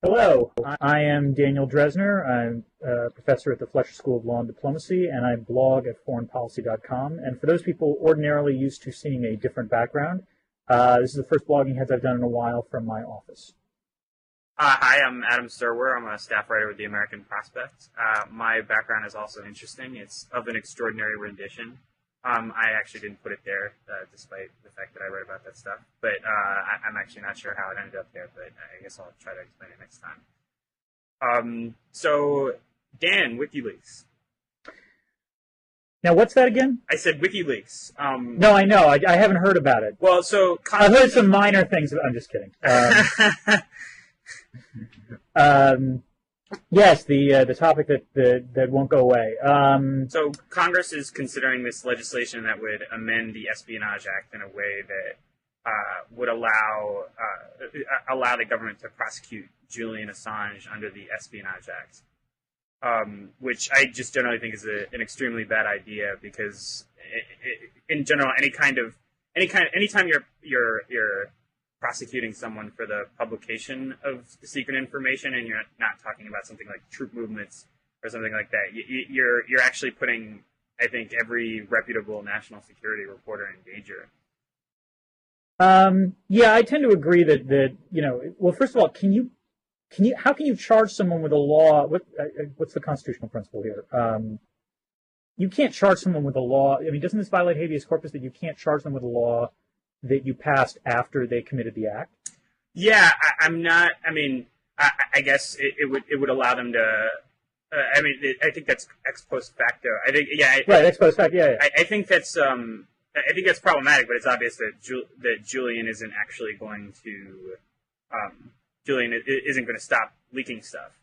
Hello, I am Daniel Drezner. I'm a professor at the Fletcher School of Law and Diplomacy, and I blog at foreignpolicy.com. And for those people ordinarily used to seeing a different background, this is the first blogging heads I've done in a while from my office. Hi, I'm Adam Serwer. I'm a staff writer with the American Prospect. My background is also interesting. It's of an extraordinary rendition. I actually didn't put it there, despite the fact that I write about that stuff. But I'm actually not sure how it ended up there, but I guess I'll try to explain it next time. So, Dan, WikiLeaks. Now, what's that again? I said WikiLeaks. No, I know. I haven't heard about it. Well, so... I've heard some minor things. I'm just kidding. Yes, the topic that won't go away. So Congress is considering this legislation that would amend the Espionage Act in a way that would allow the government to prosecute Julian Assange under the Espionage Act, which I just generally think is an extremely bad idea because, in general, anytime you're prosecuting someone for the publication of secret information, and you're not talking about something like troop movements or something like that, you're actually putting, I think, every reputable national security reporter in danger. Yeah, I tend to agree that well, first of all, how can you charge someone with a law? What's the constitutional principle here? You can't charge someone with a law. I mean, doesn't this violate habeas corpus that you can't charge them with a law that you passed after they committed the act? Yeah, I'm not. I mean, I guess it would allow them to. I think that's ex post facto. I think, yeah. Right, ex post facto. Yeah. I think that's problematic, but it's obvious that Julian isn't actually going to. Julian isn't going to stop leaking stuff.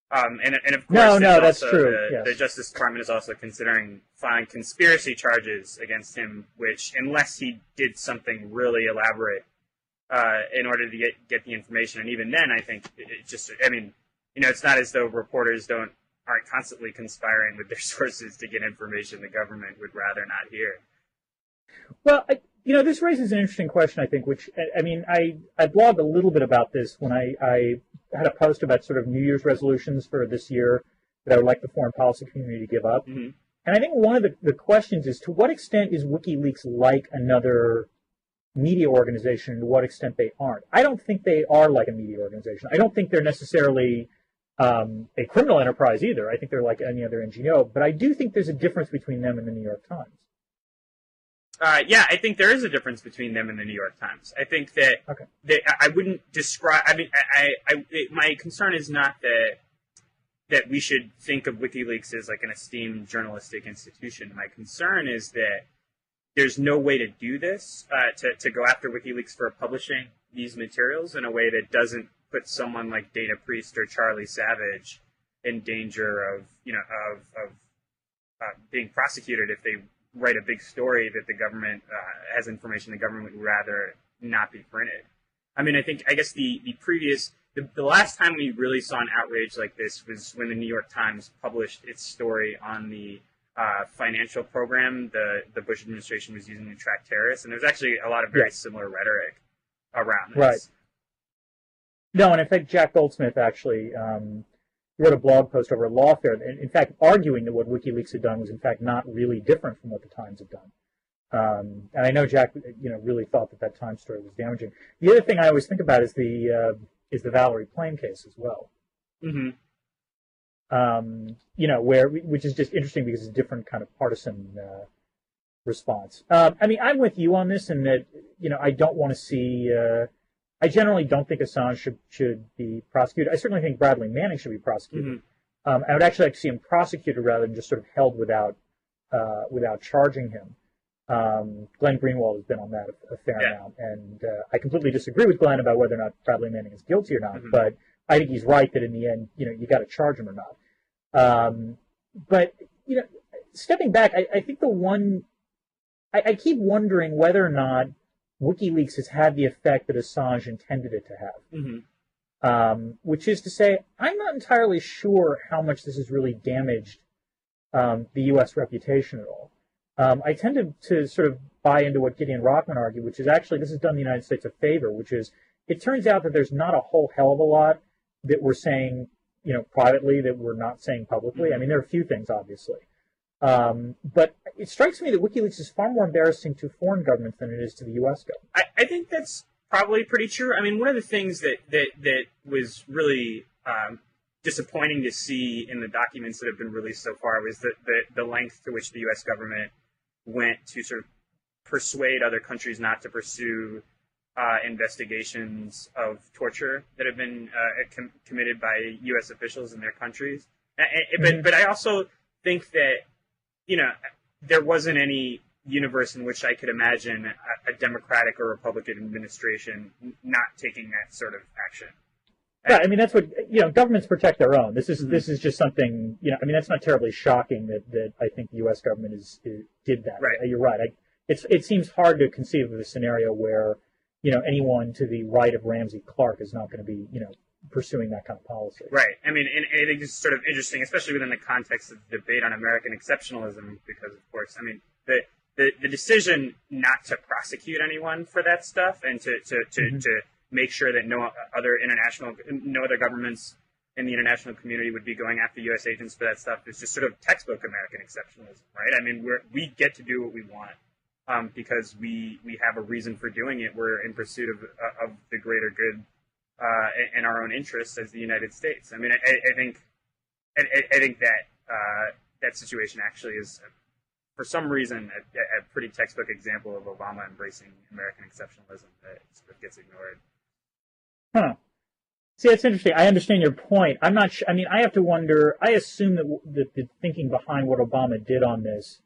And of course, no, that's true. Yes. The Justice Department is also considering filing conspiracy charges against him, which, unless he did something really elaborate in order to get the information, and even then, I think it's not as though reporters aren't constantly conspiring with their sources to get information the government would rather not hear. Well, this raises an interesting question, I think, which, I blogged a little bit about this when I had a post about sort of New Year's resolutions for this year that I would like the foreign policy community to give up. Mm-hmm. And I think one of the questions is, to what extent is WikiLeaks like another media organization, and to what extent they aren't? I don't think they are like a media organization. I don't think they're necessarily a criminal enterprise either. I think they're like any other NGO. But I do think there's a difference between them and the New York Times. Yeah, I think there is a difference between them and the New York Times. I think that I wouldn't describe. I mean, my concern is not that we should think of WikiLeaks as like an esteemed journalistic institution. My concern is that there's no way to do this, to go after WikiLeaks for publishing these materials in a way that doesn't put someone like Dana Priest or Charlie Savage in danger of being prosecuted if they write a big story that the government has information the government would rather not be printed. I mean, I guess the last time we really saw an outrage like this was when the New York Times published its story on the financial program the Bush administration was using to track terrorists, and there's actually a lot of very similar rhetoric around this. Right. No, and in fact, Jack Goldsmith actually wrote a blog post over at Lawfare, in fact, arguing that what WikiLeaks had done was, in fact, not really different from what the Times had done. And I know Jack, really thought that Times story was damaging. The other thing I always think about is the Valerie Plame case as well. Mm-hmm. Which is just interesting because it's a different kind of partisan response. I'm with you on this in that, I don't want to see. I generally don't think Assange should be prosecuted. I certainly think Bradley Manning should be prosecuted. Mm-hmm. I would actually like to see him prosecuted rather than just sort of held without charging him. Glenn Greenwald has been on that a fair amount, and I completely disagree with Glenn about whether or not Bradley Manning is guilty or not. Mm-hmm. But I think he's right that in the end, you got to charge him or not. But stepping back, I think I keep wondering whether or not WikiLeaks has had the effect that Assange intended it to have. Mm-hmm. Which is to say, I'm not entirely sure how much this has really damaged the U.S. reputation at all. I tend to sort of buy into what Gideon Rockman argued, which is actually this has done the United States a favor, which is it turns out that there's not a whole hell of a lot that we're saying, privately that we're not saying publicly? I mean, there are a few things, obviously. But it strikes me that WikiLeaks is far more embarrassing to foreign governments than it is to the U.S. government. I think that's probably pretty true. I mean, one of the things that was really disappointing to see in the documents that have been released so far was the length to which the U.S. government went to sort of persuade other countries not to pursue investigations of torture that have been committed by U.S. officials in their countries. But I also think that, there wasn't any universe in which I could imagine a Democratic or Republican administration not taking that sort of action. Right. I mean, that's what, governments protect their own. This is just something, I mean, that's not terribly shocking that I think the U.S. government did that. Right. You're right. It seems hard to conceive of a scenario where, anyone to the right of Ramsey Clark is not going to be, pursuing that kind of policy. Right. I mean, and I think it's sort of interesting, especially within the context of the debate on American exceptionalism, because, of course, I mean, the decision not to prosecute anyone for that stuff and to make sure that no other governments in the international community would be going after U.S. agents for that stuff is just sort of textbook American exceptionalism, right? I mean, we get to do what we want because we have a reason for doing it. We're in pursuit of the greater good in our own interests as the United States. I mean, I think that situation actually is, for some reason, a pretty textbook example of Obama embracing American exceptionalism that sort of gets ignored. Huh. See, that's interesting. I understand your point. I'm not sure. I mean, I have to wonder. I assume that the thinking behind what Obama did on this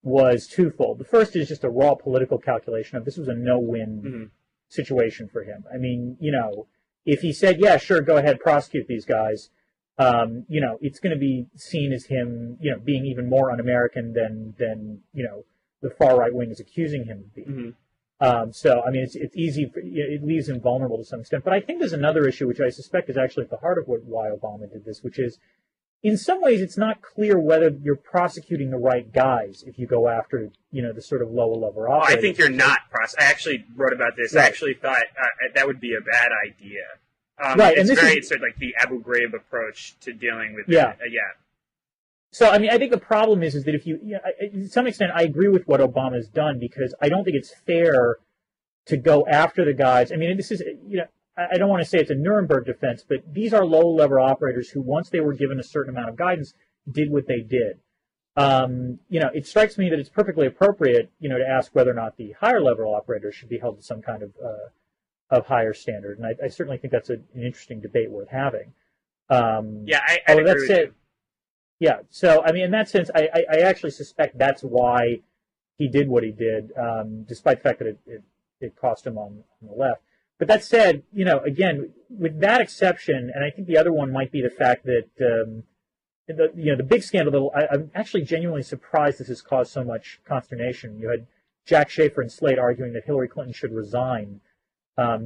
was twofold. The first is just a raw political calculation of this was a no-win situation for him. I mean, if he said, yeah, sure, go ahead, prosecute these guys, it's going to be seen as him, being even more un-American than the far right wing is accusing him of being. So, I mean, it's easy, it leaves him vulnerable to some extent. But I think there's another issue, which I suspect is actually at the heart of why Obama did this, which is, in some ways, it's not clear whether you're prosecuting the right guys if you go after, the sort of lower level operators. I think you're not. I actually wrote about this. Right. I actually thought that would be a bad idea. Right, it's sort of like the Abu Ghraib approach to dealing with yeah. Yeah. So, I mean, I think the problem is that if to some extent, I agree with what Obama's done because I don't think it's fair to go after the guys. I mean, this is, I don't want to say it's a Nuremberg defense, but these are low-level operators who, once they were given a certain amount of guidance, did what they did. It strikes me that it's perfectly appropriate, to ask whether or not the higher-level operators should be held to some kind of higher standard, and I certainly think that's an interesting debate worth having. Yeah, I agree with you. Yeah, so, I mean, in that sense, I actually suspect that's why he did what he did, despite the fact that it cost him on the left. But that said, again, with that exception, and I think the other one might be the fact that, the big scandal, I'm actually genuinely surprised this has caused so much consternation. You had Jack Schaefer and Slate arguing that Hillary Clinton should resign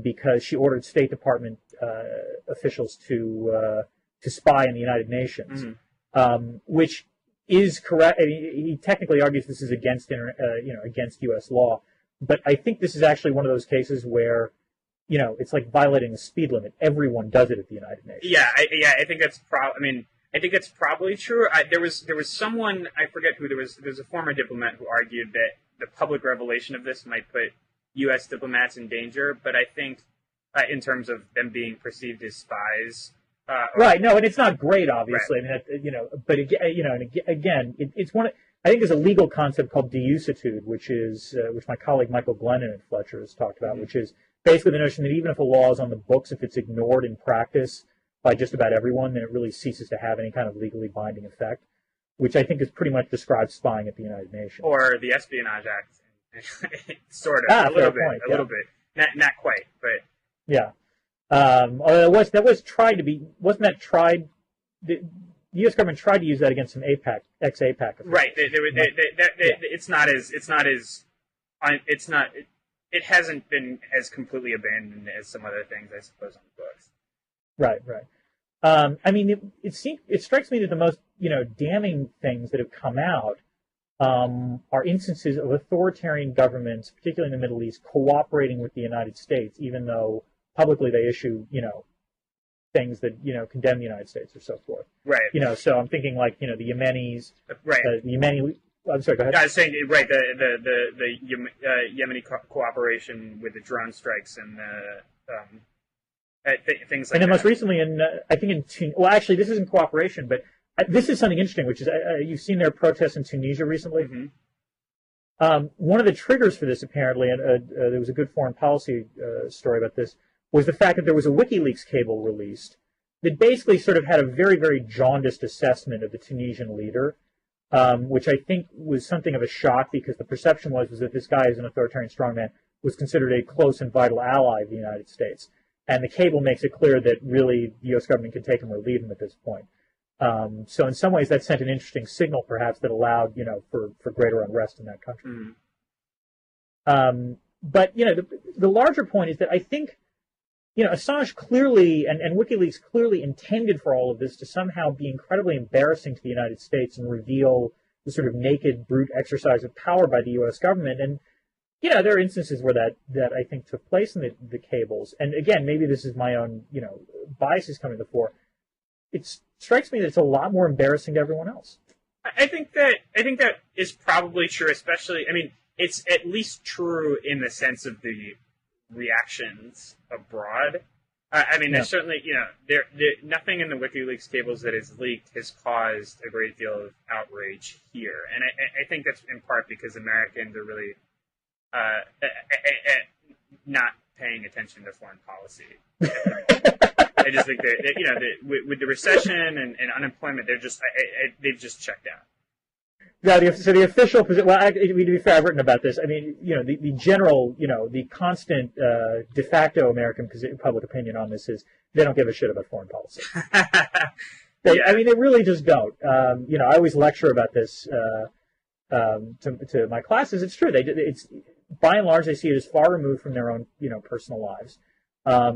because she ordered State Department officials to spy in the United Nations, which is correct. I mean, he technically argues this is against U.S. law, but I think this is actually one of those cases where it's like violating the speed limit. Everyone does it at the United Nations. Yeah, I think that's I think it's probably true. There was someone, I forget who, there's a former diplomat who argued that the public revelation of this might put U.S. diplomats in danger, but I think in terms of them being perceived as spies. Right. No, and it's not great, obviously. Right. I mean, but again, it's one. I think there's a legal concept called deusitude, which my colleague Michael Glennon at Fletcher has talked about, which is basically the notion that even if a law is on the books, if it's ignored in practice by just about everyone, then it really ceases to have any kind of legally binding effect, which I think is pretty much describes spying at the United Nations. Or the Espionage Act, sort of, a little bit, not quite, but yeah. Although that was tried to be, wasn't that tried? The U.S. government tried to use that against some ex-APAC officials. Right. It hasn't been as completely abandoned as some other things, I suppose, on the books. Right. I mean, it strikes me that the most damning things that have come out are instances of authoritarian governments, particularly in the Middle East, cooperating with the United States, even though publicly they issue things that condemn the United States or so forth. Right. So I'm thinking like the Yemenis. Right. The Yemeni. I'm sorry. Go ahead. I was saying right. The Yemeni cooperation with the drone strikes and things like that. And then most recently, I think well, actually, this isn't cooperation, but this is something interesting, which is you've seen their protests in Tunisia recently. Mm-hmm. One of the triggers for this, apparently, and there was a good foreign policy story about this, was the fact that there was a WikiLeaks cable released that basically sort of had a very, very jaundiced assessment of the Tunisian leader, which I think was something of a shock because the perception was that this guy, as an authoritarian strongman, was considered a close and vital ally of the United States. And the cable makes it clear that really the U.S. government can take him or leave him at this point. So in some ways that sent an interesting signal, perhaps, that allowed, for greater unrest in that country. Mm-hmm. But, the larger point is that I think, Assange clearly, and WikiLeaks clearly intended for all of this to somehow be incredibly embarrassing to the United States and reveal the sort of naked, brute exercise of power by the U.S. government. And, there are instances where that I think took place in the cables. And again, maybe this is my own, biases coming to the fore. It strikes me that it's a lot more embarrassing to everyone else. I think that is probably true, especially, it's at least true in the sense of the reactions abroad. There's certainly, there nothing in the WikiLeaks cables that is leaked has caused a great deal of outrage here. And I think that's in part because Americans are really not paying attention to foreign policy. I just think that, with the recession and unemployment, they've just checked out. Yeah, so the official position, well, to be fair, I've written about this. The general, the constant de facto American public opinion on this is they don't give a shit about foreign policy. They really just don't. I always lecture about this to my classes. It's true. It's by and large, they see it as far removed from their own, personal lives.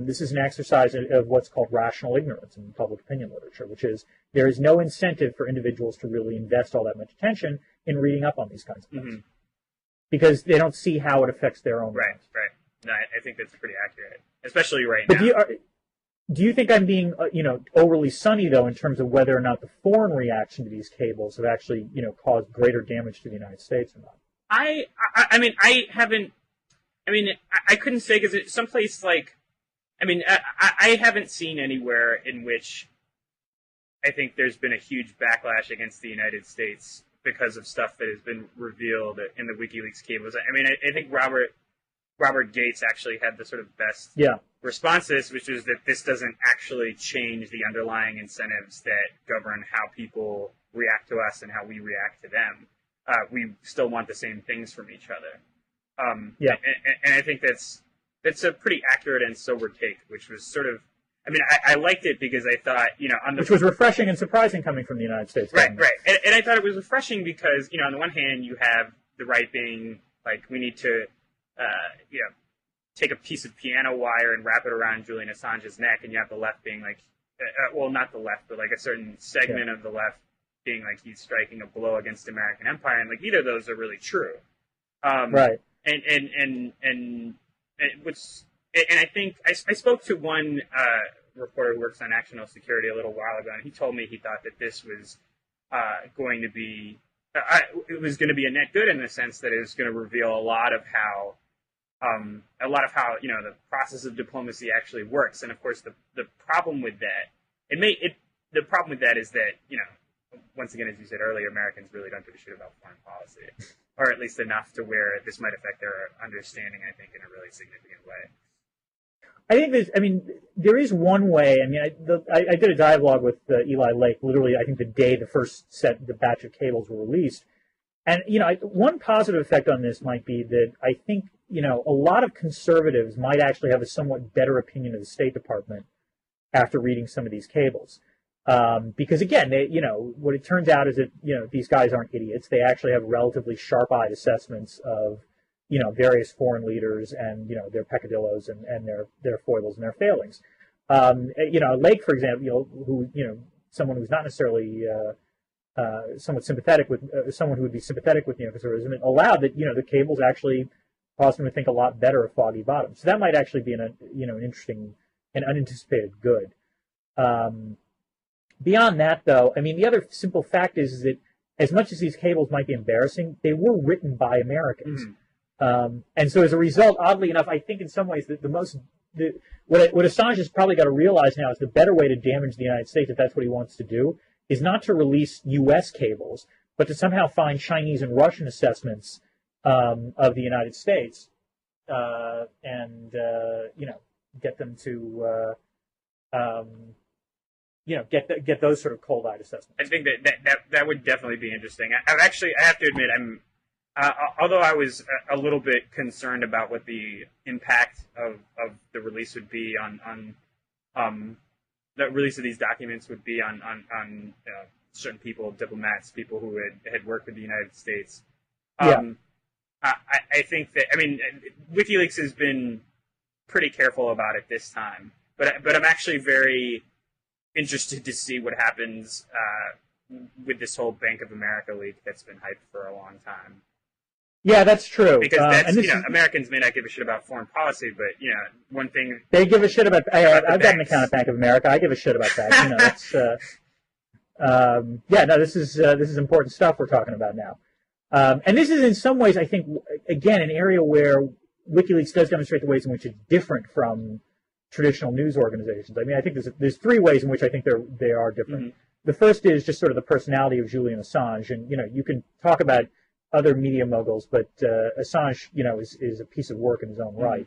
This is an exercise of what's called rational ignorance in public opinion literature, which is there is no incentive for individuals to really invest all that much attention in reading up on these kinds of things. Mm-hmm. Because they don't see how it affects their own lives. Right. No, I think that's pretty accurate, especially right now. Do you think I'm being, overly sunny, though, in terms of whether or not the foreign reaction to these cables have actually, caused greater damage to the United States or not? I couldn't say because it's someplace like, I haven't seen anywhere in which I think there's been a huge backlash against the United States because of stuff that has been revealed in the WikiLeaks cables. I think Robert Gates actually had the sort of best response to this, which is that this doesn't actually change the underlying incentives that govern how people react to us and how we react to them. We still want the same things from each other. And I think that's a pretty accurate and sober take, which was sort of, I liked it because I thought, which was refreshing and surprising coming from the United States. Right. And I thought it was refreshing because, on the one hand, you have the right being like, we need to, take a piece of piano wire and wrap it around Julian Assange's neck, and you have the left being like, well, not the left, but like a certain segment of the left being like he's striking a blow against American empire, and like either of those are really true. Right. And I think I spoke to one reporter who works on national security a little while ago, and he told me he thought that this was going to be a net good in the sense that it was going to reveal a lot of how the process of diplomacy actually works. And of course, the problem with that is that once again, as you said earlier, Americans really don't give a shit about foreign policy, or at least enough to where this might affect their understanding, I think, in a really significant way. I think there is one way. I did a dialogue with Eli Lake, literally, I think the day the batch of cables were released. And, one positive effect on this might be that I think, a lot of conservatives might actually have a somewhat better opinion of the State Department after reading some of these cables. Because again, what it turns out is that, these guys aren't idiots. They actually have relatively sharp-eyed assessments of, various foreign leaders and, their peccadillos and their foibles and their failings. Lake, for example, who, someone who's not necessarily, somewhat sympathetic with, someone who would be sympathetic with neoconservatism, allowed that, the cables actually caused him to think a lot better of Foggy Bottom. So that might actually be an interesting and unanticipated good. Beyond that, though, I mean, the other simple fact is that as much as these cables might be embarrassing, they were written by Americans. And so as a result, oddly enough, I think in some ways that what Assange has probably got to realize now is the better way to damage the United States, if that's what he wants to do, is not to release U.S. cables, but to somehow find Chinese and Russian assessments of the United States and get them to get those sort of cold-eyed assessments. I think that would definitely be interesting. I have to admit, although I was a little bit concerned about what the impact of the release would be on the release of these documents would be on certain people, diplomats, people who had worked with the United States. I think that, WikiLeaks has been pretty careful about it this time, but I'm actually very interested to see what happens with this whole Bank of America leak that's been hyped for a long time. Yeah, that's true. Because Americans may not give a shit about foreign policy, but one thing they give a shit about. I've got an account at Bank of America. I give a shit about that. This is important stuff we're talking about now. And this is in some ways, I think, again, an area where WikiLeaks does demonstrate the ways in which it's different from traditional news organizations. I think there's three ways in which I think they are different. Mm-hmm. The first is just sort of the personality of Julian Assange, and you can talk about other media moguls, but Assange, is a piece of work in his own right.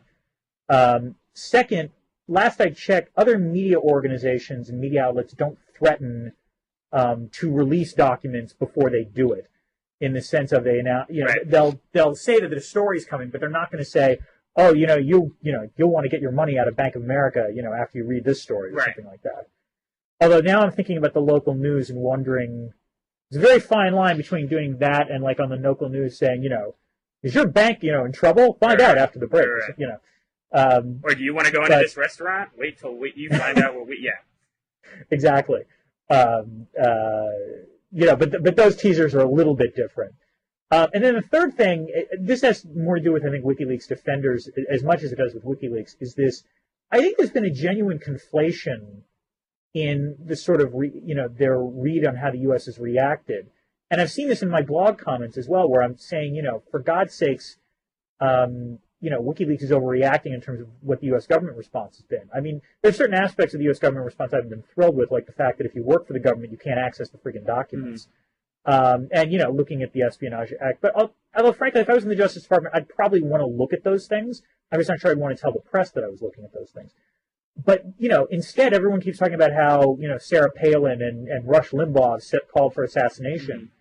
Second, last I checked, other media organizations and media outlets don't threaten to release documents before they do it, in the sense of they'll say that the story's coming, but they're not going to say, oh, you'll want to get your money out of Bank of America, after you read this story or something like that. Although now I'm thinking about the local news and wondering, there's a very fine line between doing that and like on the local news saying, is your bank, in trouble? Find out after the break, or do you want to go into this restaurant? Wait till you find out what Exactly. But those teasers are a little bit different. And then the third thing, this has more to do with, I think, WikiLeaks defenders as much as it does with WikiLeaks, is this, I think there's been a genuine conflation in the sort of, their read on how the U.S. has reacted. And I've seen this in my blog comments as well, where I'm saying, for God's sakes, WikiLeaks is overreacting in terms of what the U.S. government response has been. There's certain aspects of the U.S. government response I haven't been thrilled with, like the fact that if you work for the government, you can't access the freaking documents. And, looking at the Espionage Act. But although, frankly, if I was in the Justice Department, I'd probably want to look at those things. I'm just not sure I'd want to tell the press that I was looking at those things. But, instead, everyone keeps talking about how, Sarah Palin and Rush Limbaugh called for assassination.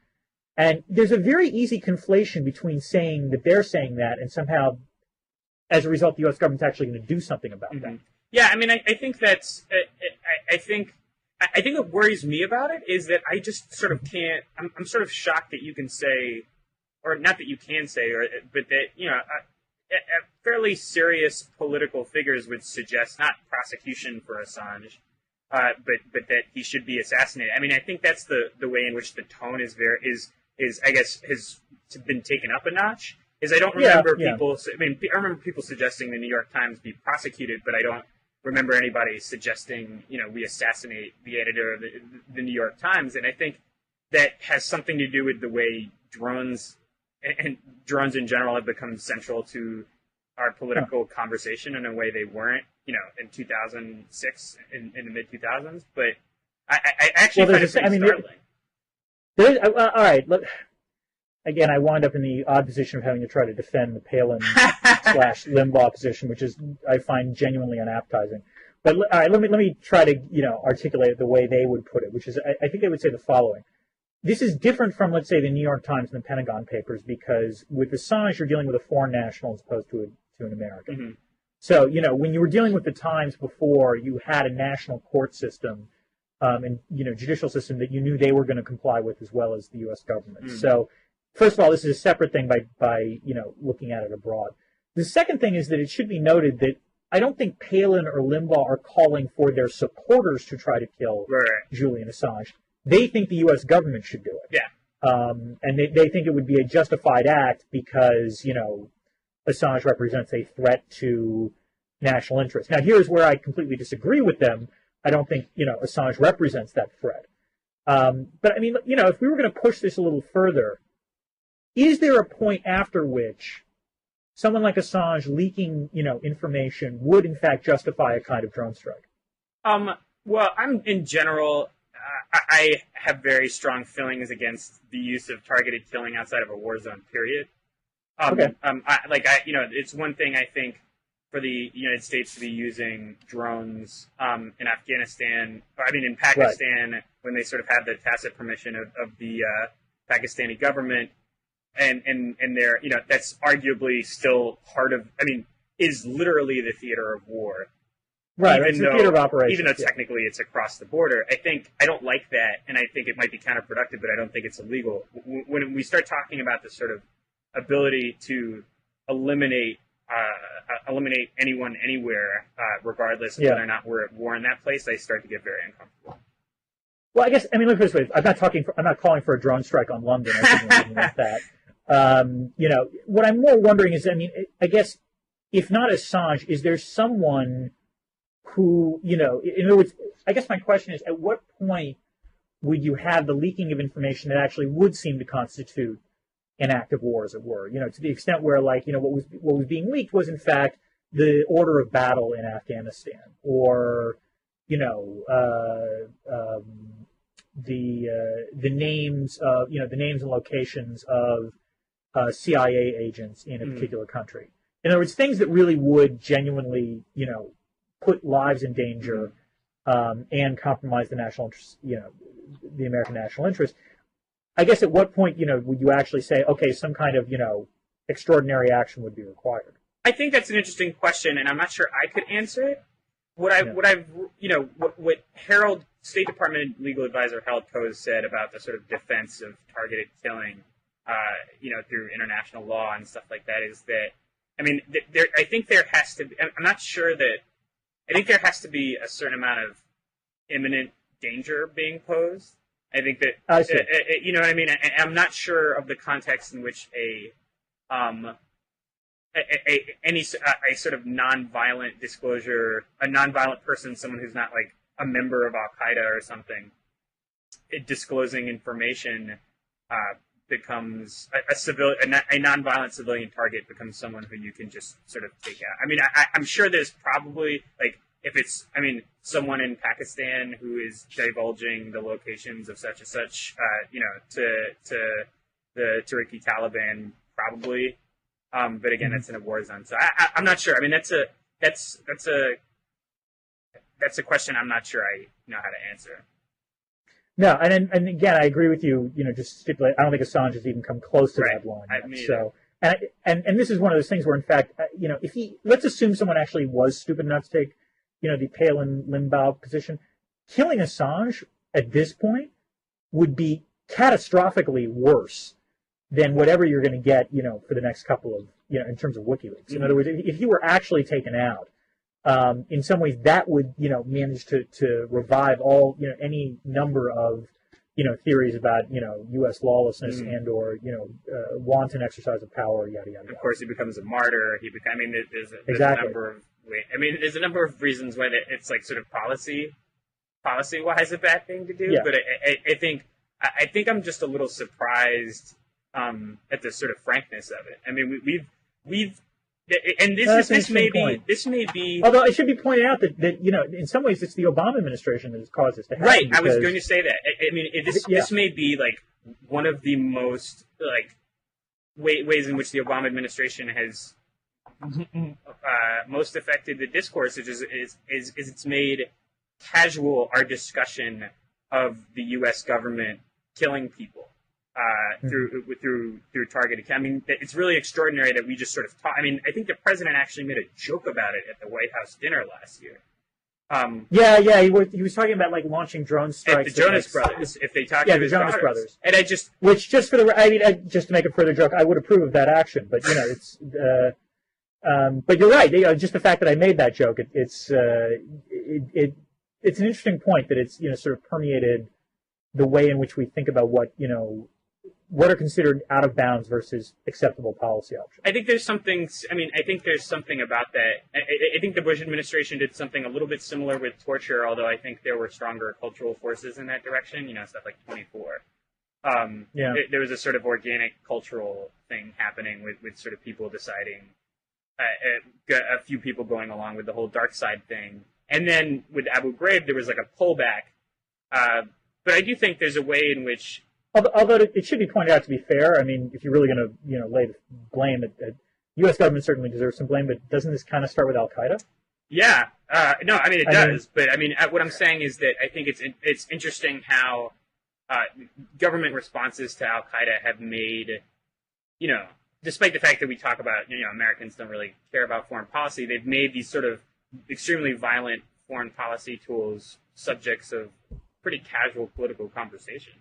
And there's a very easy conflation between saying that they're saying that and somehow, as a result, the U.S. government's actually going to do something about that. Yeah, I think that's, I think what worries me about it is that I just sort of can't, I'm sort of shocked that you can say, or not that you can say, but that, fairly serious political figures would suggest not prosecution for Assange, but that he should be assassinated. I think that's the way in which the tone is I guess has been taken up a notch. Is I don't remember people. I remember people suggesting the New York Times be prosecuted, but I don't remember anybody suggesting we assassinate the editor of the New York Times. And I think that has something to do with the way drones and drones in general have become central to our political conversation in a way they weren't, in 2006, in the mid-2000s. But I actually find it pretty startling. All right, look, again, I wind up in the odd position of having to try to defend the Palin / Limbaugh position, which is, I find, genuinely unappetizing. But all right, let me try to articulate it the way they would put it, which is, I think they would say the following. This is different from, let's say, the New York Times and the Pentagon Papers, because with Assange, you're dealing with a foreign national as opposed to an American. So, when you were dealing with the Times before, you had a national court system and, judicial system that you knew they were going to comply with as well as the U.S. government. So, first of all, this is a separate thing by looking at it abroad. The second thing is that it should be noted that I don't think Palin or Limbaugh are calling for their supporters to try to kill Julian Assange. They think the U.S. government should do it. Yeah. And they think it would be a justified act because, Assange represents a threat to national interest. Now, here's where I completely disagree with them. I don't think, Assange represents that threat. But I mean, if we were going to push this a little further, is there a point after which someone like Assange leaking, information would in fact justify a kind of drone strike? Well, in general, I have very strong feelings against the use of targeted killing outside of a war zone. Period. Okay. It's one thing I think for the United States to be using drones in Afghanistan. In Pakistan, right, when they sort of had the tacit permission of the Pakistani government, and they're that's arguably still part of. Is literally the theater of war. Right, it's a theater of operations. Even though technically it's across the border, I don't like that, and I think it might be counterproductive, but I don't think it's illegal. When we start talking about this sort of ability to eliminate anyone anywhere, regardless of whether or not we're at war in that place, I start to get very uncomfortable. Well, look this way. I'm not calling for a drone strike on London or something like that. What I'm more wondering is, I guess, if not Assange, is there someone who, in other words, I guess my question is, at what point would you have the leaking of information that actually would seem to constitute an act of war, as it were? To the extent where, what was being leaked was, in fact, the order of battle in Afghanistan, or, the names of, the names and locations of CIA agents in a particular country. In other words, things that really would genuinely, put lives in danger and compromise the national interest, the American national interest. I guess at what point, would you actually say, okay, some kind of, extraordinary action would be required? I think that's an interesting question, and I'm not sure I could answer it. What Harold, State Department legal advisor Harold Coe said about the sort of defense of targeted killing, through international law and stuff like that is that, I think there has to be, I'm not sure that, I think there has to be a certain amount of imminent danger being posed. I think that, I'm not sure of the context in which a sort of nonviolent disclosure, a nonviolent person, someone who's not like a member of Al Qaeda or something, disclosing information becomes a nonviolent civilian target becomes someone who you can just sort of take out. I'm sure there's probably if it's someone in Pakistan who is divulging the locations of such and such, to the Tariqi Taliban, probably. But again, that's in a war zone, so I'm not sure. That's a question I'm not sure I know how to answer. No, and again, I agree with you. Just stipulate. I don't think Assange has even come close to that line. So, and this is one of those things where, in fact, if let's assume someone actually was stupid enough to take, the Palin Limbaugh position, killing Assange at this point would be catastrophically worse than whatever you're going to get, for the next couple of, in terms of WikiLeaks. In other words, if he were actually taken out, in some ways that would, manage to revive all, any number of, theories about, U.S. lawlessness and or, wanton exercise of power, yada, yada, yada. Of course, he becomes a martyr. There's a number of reasons why it's like sort of policy-wise a bad thing to do. Yeah. But I think I'm just a little surprised at the sort of frankness of it. We've and this may be. Although it should be pointed out that in some ways it's the Obama administration that has caused this to happen. Right, I was going to say that. This may be like one of the most ways in which the Obama administration has most affected the discourse, which is it's made casual our discussion of the U.S. government killing people. Through targeted. It's really extraordinary that we just sort of talk. I think the president actually made a joke about it at the White House dinner last year. He was talking about launching drone strikes at the Jonas Brothers. If they talk to his Jonas daughters. Brothers, and just to make a further joke, I would approve of that action. But it's but you're right. Just the fact that I made that joke, it's an interesting point that it's sort of permeated the way in which we think about what what are considered out of bounds versus acceptable policy options? I think there's something. I mean, I think there's something about that. I think the Bush administration did something a little bit similar with torture, although I think there were stronger cultural forces in that direction. You know, stuff like 24. There was a sort of organic cultural thing happening with sort of people deciding, a few people going along with the whole dark side thing, and then with Abu Ghraib there was like a pullback. But I do think there's a way in which. Although it should be pointed out, to be fair, I mean, if you're really going to, lay the blame at U.S. government certainly deserves some blame, but doesn't this kind of start with Al Qaeda? Yeah, no, I mean it does, but I mean what I'm saying is that I think it's interesting how government responses to Al Qaeda have made, despite the fact that we talk about Americans don't really care about foreign policy, they've made these sort of extremely violent foreign policy tools subjects of pretty casual political conversation.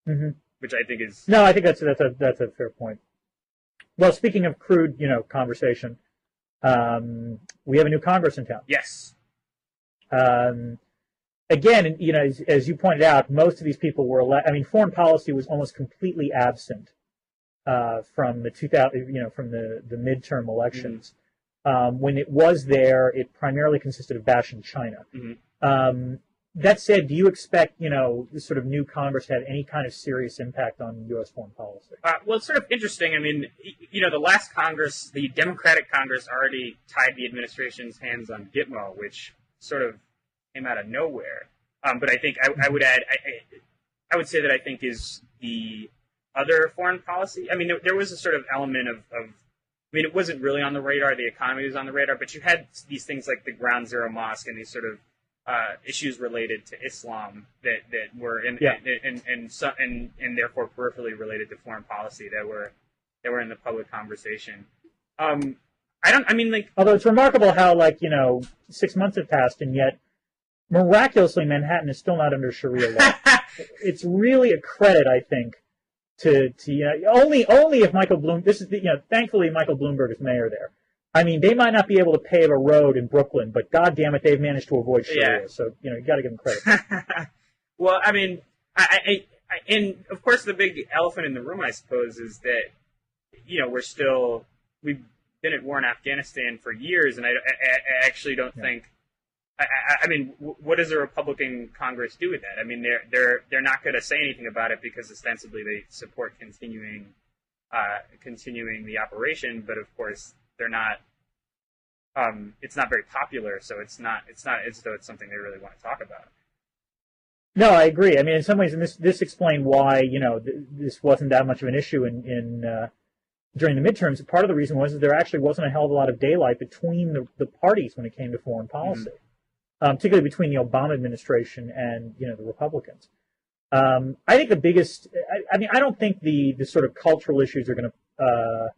Mm-hmm. Which I think is I think that's a fair point. Well, speaking of crude, conversation, we have a new Congress in town. Yes. Again, as you pointed out, most of these people were foreign policy was almost completely absent from the from the midterm elections. Mm-hmm. When it was there, it primarily consisted of bashing China. Mm-hmm. That said, do you expect, this sort of new Congress to have any kind of serious impact on U.S. foreign policy? Well, it's sort of interesting. I mean, the last Congress, the Democratic Congress, already tied the administration's hands on Gitmo, which sort of came out of nowhere. But I think I would add, I would say that I think is the other foreign policy. I mean, there was a sort of element of it wasn't really on the radar. The economy was on the radar, but you had these things like the Ground Zero Mosque and these sort of issues related to Islam that were and therefore peripherally related to foreign policy that were in the public conversation. Although it's remarkable how 6 months have passed and yet miraculously Manhattan is still not under Sharia law. It's really a credit, I think, to only if Michael Bloom. This is thankfully Michael Bloomberg is mayor there. I mean, they might not be able to pave a road in Brooklyn, but God damn it, they've managed to avoid Sharia. Yeah. So, you got to give them credit. Well, I mean, and of course the big elephant in the room, I suppose, is that, we've been at war in Afghanistan for years, and I actually don't think, what does a Republican Congress do with that? I mean, they're not going to say anything about it because ostensibly they support continuing the operation, but of course, they're not. It's not very popular, so it's not as though it's something they really want to talk about. No, I agree. I mean, in some ways, and this explained why this wasn't that much of an issue in during the midterms. Part of the reason was that there actually wasn't a hell of a lot of daylight between the parties when it came to foreign policy, particularly between the Obama administration and the Republicans. I think the biggest. I don't think the sort of cultural issues are going to.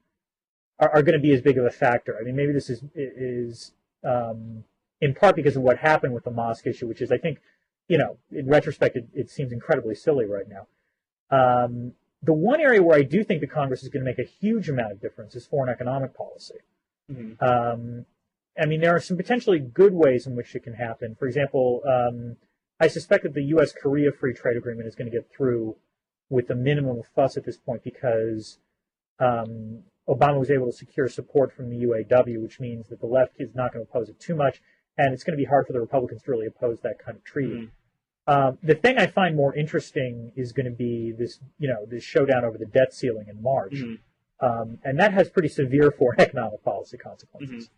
Are going to be as big of a factor. I mean, maybe this is in part because of what happened with the mosque issue, which is, I think, in retrospect, it seems incredibly silly right now. The one area where I do think the Congress is going to make a huge amount of difference is foreign economic policy. Mm-hmm. There are some potentially good ways in which it can happen. For example, I suspect that the U.S.-Korea Free Trade Agreement is going to get through with a minimum of fuss at this point because Obama was able to secure support from the UAW, which means that the left is not going to oppose it too much, and it's going to be hard for the Republicans to really oppose that kind of treaty. Mm-hmm. The thing I find more interesting is going to be this showdown over the debt ceiling in March, and that has pretty severe foreign economic policy consequences.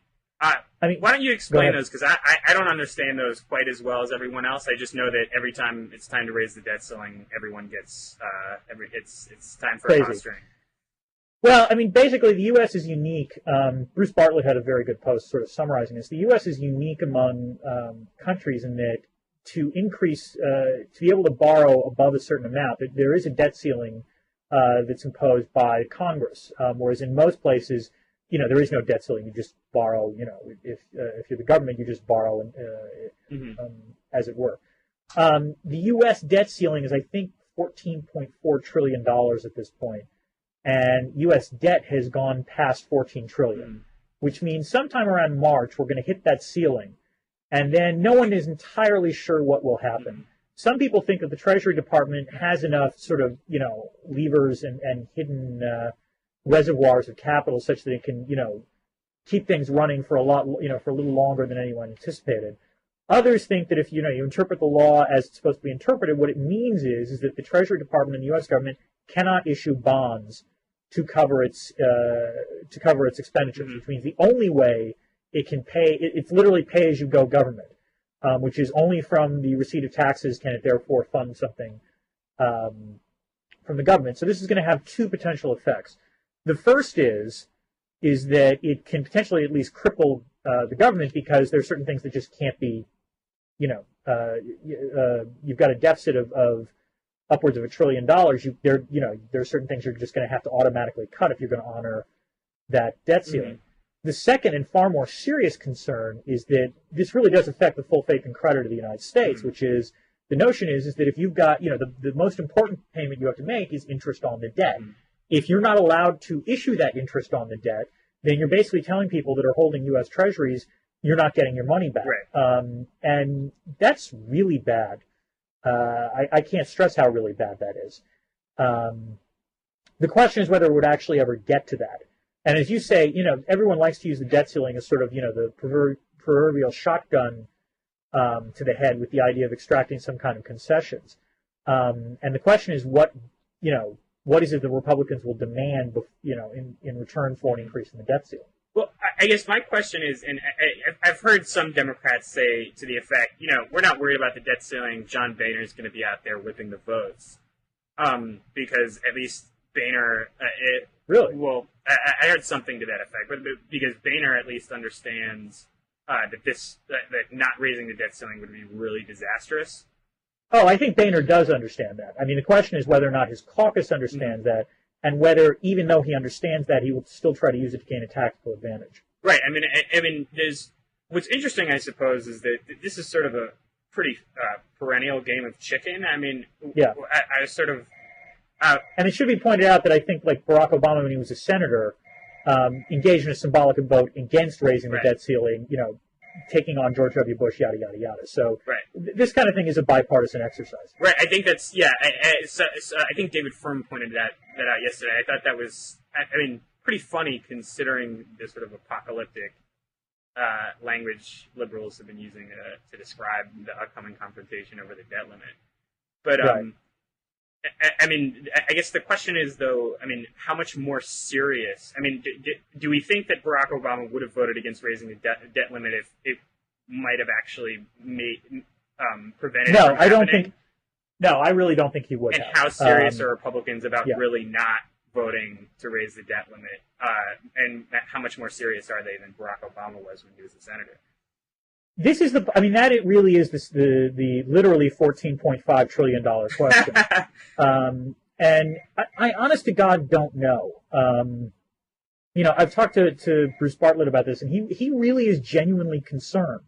Mm-hmm. Why don't you explain those? Because I don't understand those quite as well as everyone else. I just know that every time it's time to raise the debt ceiling, everyone gets it's time for a posturing. Well, basically, the U.S. is unique. Bruce Bartlett had a very good post sort of summarizing this. The U.S. is unique among countries in that to be able to borrow above a certain amount, there is a debt ceiling that's imposed by Congress, whereas in most places, there is no debt ceiling. You just borrow, if you're the government, you just borrow, as it were. The U.S. debt ceiling is, I think, $14.4 trillion at this point. And U.S. debt has gone past $14 trillion, which means sometime around March we're going to hit that ceiling, and then no one is entirely sure what will happen. some people think that the Treasury Department has enough sort of, levers and hidden reservoirs of capital such that it can, keep things running for a little longer than anyone anticipated. Others think that if you interpret the law as it's supposed to be interpreted, what it means is that the Treasury Department and the U.S. government cannot issue bonds to cover its expenditures, which means the only way it can pay, it's literally pay-as-you-go government, which is only from the receipt of taxes can it therefore fund something from the government. So this is going to have two potential effects. The first is that it can potentially at least cripple the government because there are certain things that just can't be, you've got a deficit of upwards of $1 trillion. There are certain things you're just going to have to automatically cut if you're going to honor that debt ceiling. Mm-hmm. The second and far more serious concern is that this really does affect the full faith and credit of the United States, which is the notion is that if you've got, the most important payment you have to make is interest on the debt. If you're not allowed to issue that interest on the debt, then you're basically telling people that are holding U.S. Treasuries, you're not getting your money back. Right. And that's really bad. I can't stress how really bad that is. The question is whether it would actually ever get to that. And as you say, everyone likes to use the debt ceiling as sort of, the proverbial shotgun to the head with the idea of extracting some kind of concessions. And the question is what is it the Republicans will demand, in return for an increase in the debt ceiling? Well, I guess my question is, and I've heard some Democrats say to the effect, we're not worried about the debt ceiling. John Boehner is going to be out there whipping the votes, because at least Boehner. Really? Well, I heard something to that effect, but because Boehner at least understands that not raising the debt ceiling would be really disastrous. Oh, I think Boehner does understand that. I mean, the question is whether or not his caucus understands that, and whether, even though he understands that, he will still try to use it to gain a tactical advantage. Right. I mean, there's what's interesting, I suppose, is that this is sort of a pretty perennial game of chicken. I mean, yeah. I was sort of. And it should be pointed out that I think, like Barack Obama, when he was a senator, engaged in a symbolic vote against raising the debt ceiling, taking on George W. Bush, yada, yada, yada. So this kind of thing is a bipartisan exercise. Right. I think that's, I think David Frum pointed that out yesterday. I thought that was, pretty funny considering the sort of apocalyptic language liberals have been using to describe the upcoming confrontation over the debt limit. But, I guess the question is, though, how much more serious? Do we think that Barack Obama would have voted against raising the debt limit if it might have actually prevented? No, I don't think. No, I really don't think he would. And how serious are Republicans about really not voting to raise the debt limit? And how much more serious are they than Barack Obama was when he was a senator? This is it really is the literally $14.5 trillion question. And I honest to God don't know. I've talked to Bruce Bartlett about this, and he really is genuinely concerned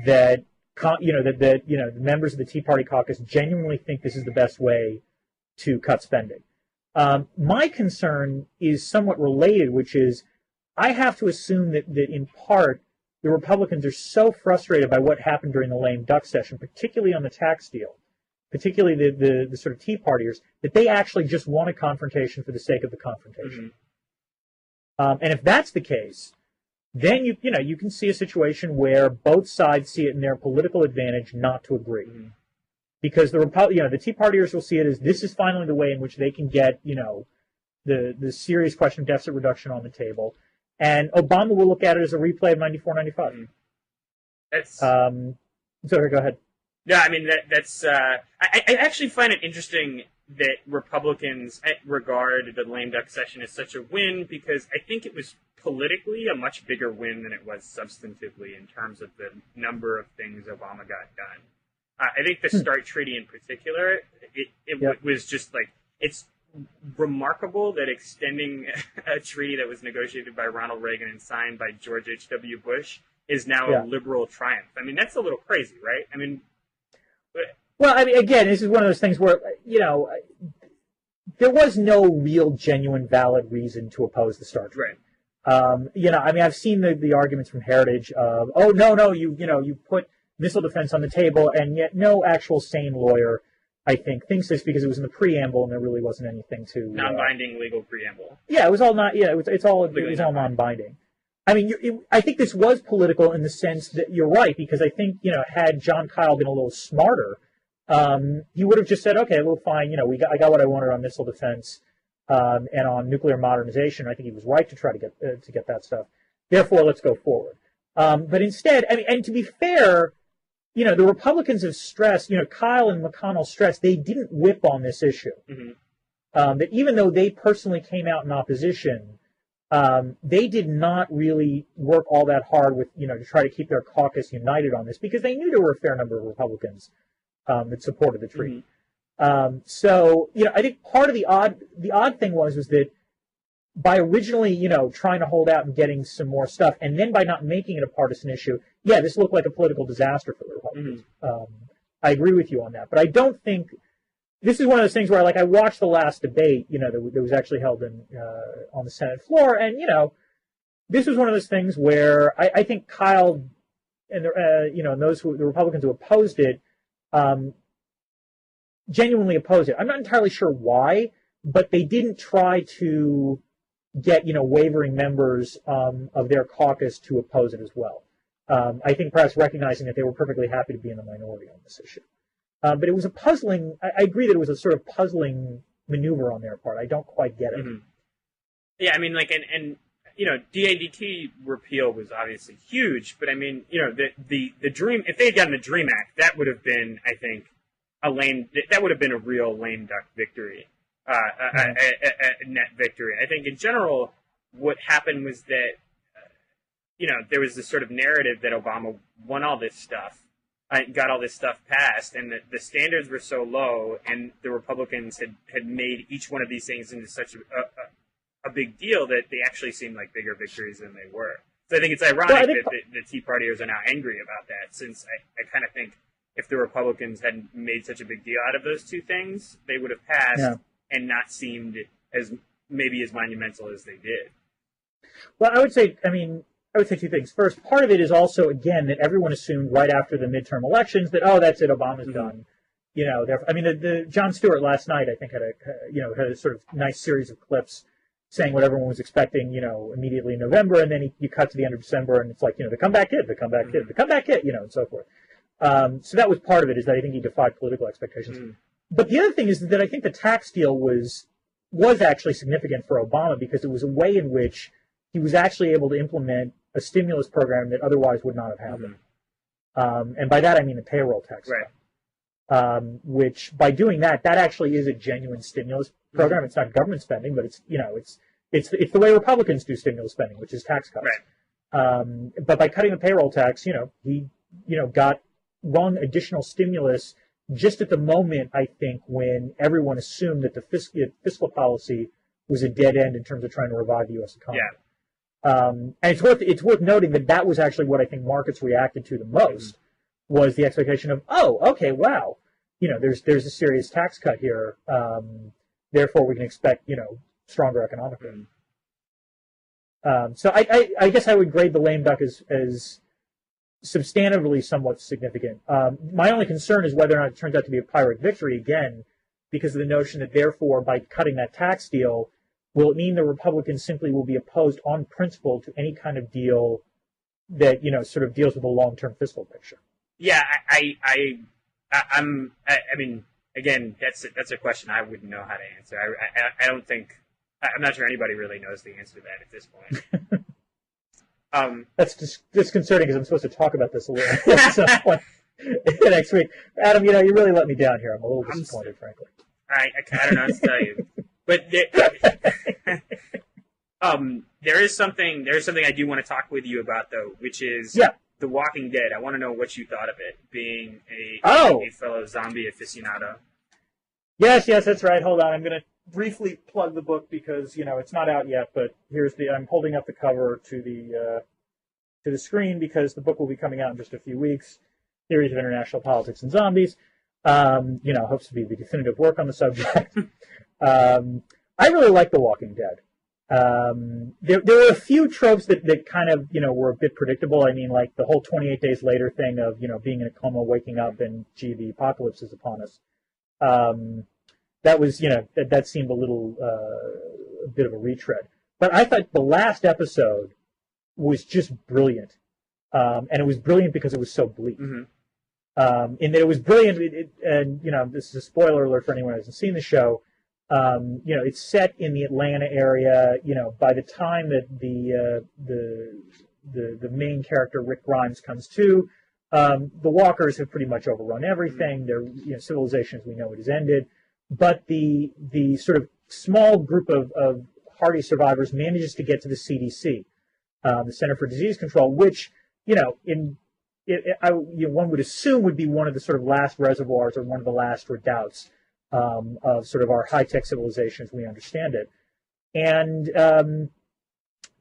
that, the members of the Tea Party caucus genuinely think this is the best way to cut spending. My concern is somewhat related, which is I have to assume that in part, the Republicans are so frustrated by what happened during the lame duck session, particularly on the tax deal, particularly the sort of Tea Partiers, that they actually just want a confrontation for the sake of the confrontation. Mm-hmm. And if that's the case, then you can see a situation where both sides see it in their political advantage not to agree, because the Tea Partiers will see it as this is finally the way in which they can get the serious question of deficit reduction on the table. And Obama will look at it as a replay of 94-95. That's. So go ahead. Yeah, that's. I actually find it interesting that Republicans regard the lame duck session as such a win, because I think it was politically a much bigger win than it was substantively in terms of the number of things Obama got done. I think the START treaty in particular, it was just like it's remarkable that extending a treaty that was negotiated by Ronald Reagan and signed by George H.W. Bush is now a liberal triumph. That's a little crazy, right? Again, this is one of those things where, there was no real, genuine, valid reason to oppose the START treaty. Right. I've seen the arguments from Heritage of, oh, no, you put missile defense on the table, and yet no actual sane lawyer, I think, thinks this because it was in the preamble and there really wasn't anything to non-binding legal preamble. Yeah, it was all not. Yeah, it was all non-binding. I mean, I think this was political in the sense that you're right, because I think, had John Kyle been a little smarter, he would have just said, okay, well, fine, I got what I wanted on missile defense and on nuclear modernization. I think he was right to try to get that stuff. Therefore, let's go forward. But instead, I mean, and to be fair, the Republicans have stressed, Kyle and McConnell stressed they didn't whip on this issue. Mm-hmm. That even though they personally came out in opposition, they did not really work all that hard with, to try to keep their caucus united on this, because they knew there were a fair number of Republicans that supported the treaty. Mm-hmm. So, I think part of the odd thing was that by originally, trying to hold out and getting some more stuff, and then by not making it a partisan issue, this looked like a political disaster for the Republicans. Mm-hmm. I agree with you on that, but I don't think. This is one of those things where, I watched the last debate, that was actually held on the Senate floor, and, this was one of those things where I think Kyle and, and the Republicans who opposed it, genuinely opposed it. I'm not entirely sure why, but they didn't try to get, wavering members of their caucus to oppose it as well. I think perhaps recognizing that they were perfectly happy to be in the minority on this issue. But it was a puzzling, I agree that it was a sort of puzzling maneuver on their part. I don't quite get it. Mm-hmm. Yeah, I mean, and DADT repeal was obviously huge, but I mean, the Dream, if they had gotten the Dream Act, that would have been, I think, that would have been a real lame duck victory, a net victory. I think in general, what happened was that, there was this sort of narrative that Obama won all this stuff, got all this stuff passed, and the standards were so low, and the Republicans had made each one of these things into such a big deal that they actually seemed like bigger victories than they were. So I think it's ironic that the Tea Partiers are now angry about that, since I kind of think if the Republicans hadn't made such a big deal out of those two things, they would have passed and not seemed as monumental as they did. Well, I would say two things. First, part of it is also, again, that everyone assumed right after the midterm elections that, that's it, Obama's mm-hmm. done. The Jon Stewart last night, I think, had a sort of nice series of clips saying what everyone was expecting, immediately in November, and then you cut to the end of December, and it's like, the comeback kid, the comeback kid, the comeback kid, and so forth. So that was part of it, is that I think he defied political expectations. Mm-hmm. But the other thing is that I think the tax deal was actually significant for Obama, because it was a way in which he was actually able to implement a stimulus program that otherwise would not have happened. Mm-hmm. And by that I mean the payroll tax. Right. Which, by doing that actually is a genuine stimulus program. Mm-hmm. It's not government spending, but it's the way Republicans do stimulus spending, which is tax cuts. Right. But by cutting the payroll tax, he got one additional stimulus just at the moment, I think, when everyone assumed that the fiscal policy was a dead end in terms of trying to revive the U.S. economy. Yeah. And it's worth noting that was actually what I think markets reacted to the most, mm-hmm. was the expectation of, okay, wow, there's a serious tax cut here, therefore we can expect, stronger economic growth. Mm-hmm. So I guess I would grade the lame duck as substantively somewhat significant. My only concern is whether or not it turns out to be a Pyrrhic victory, again, because of the notion that therefore by cutting that tax deal, will it mean the Republicans simply will be opposed on principle to any kind of deal that, sort of deals with a long-term fiscal picture? Yeah, I mean, again, that's a question I wouldn't know how to answer. I don't think, I'm not sure anybody really knows the answer to that at this point. That's disconcerting, because I'm supposed to talk about this a little at some point next week. Adam, you really let me down here. I'm a little disappointed, frankly. I don't know what to tell you. But there is something I do want to talk with you about, though, which is The Walking Dead. I want to know what you thought of it, being a fellow zombie aficionado. Yes, that's right. Hold on, I'm going to briefly plug the book because it's not out yet. But I'm holding up the cover to the screen because the book will be coming out in just a few weeks. Theories of International Politics and Zombies. Hopes to be the definitive work on the subject. I really like The Walking Dead. There were a few tropes that kind of, were a bit predictable. I mean, like the whole 28 days later thing of, being in a coma, waking up, and gee, the apocalypse is upon us. That was, that seemed a bit of a retread. But I thought the last episode was just brilliant. And it was brilliant because it was so bleak. Mm-hmm. In that it was brilliant, and, this is a spoiler alert for anyone who hasn't seen the show. It's set in the Atlanta area. By the time that the main character Rick Grimes comes to, the walkers have pretty much overrun everything. Their civilization as we know it has ended. But the sort of small group of hardy survivors manages to get to the CDC, the Center for Disease Control, which one would assume would be one of the sort of last reservoirs or one of the last redoubts of sort of our high-tech civilization as we understand it. And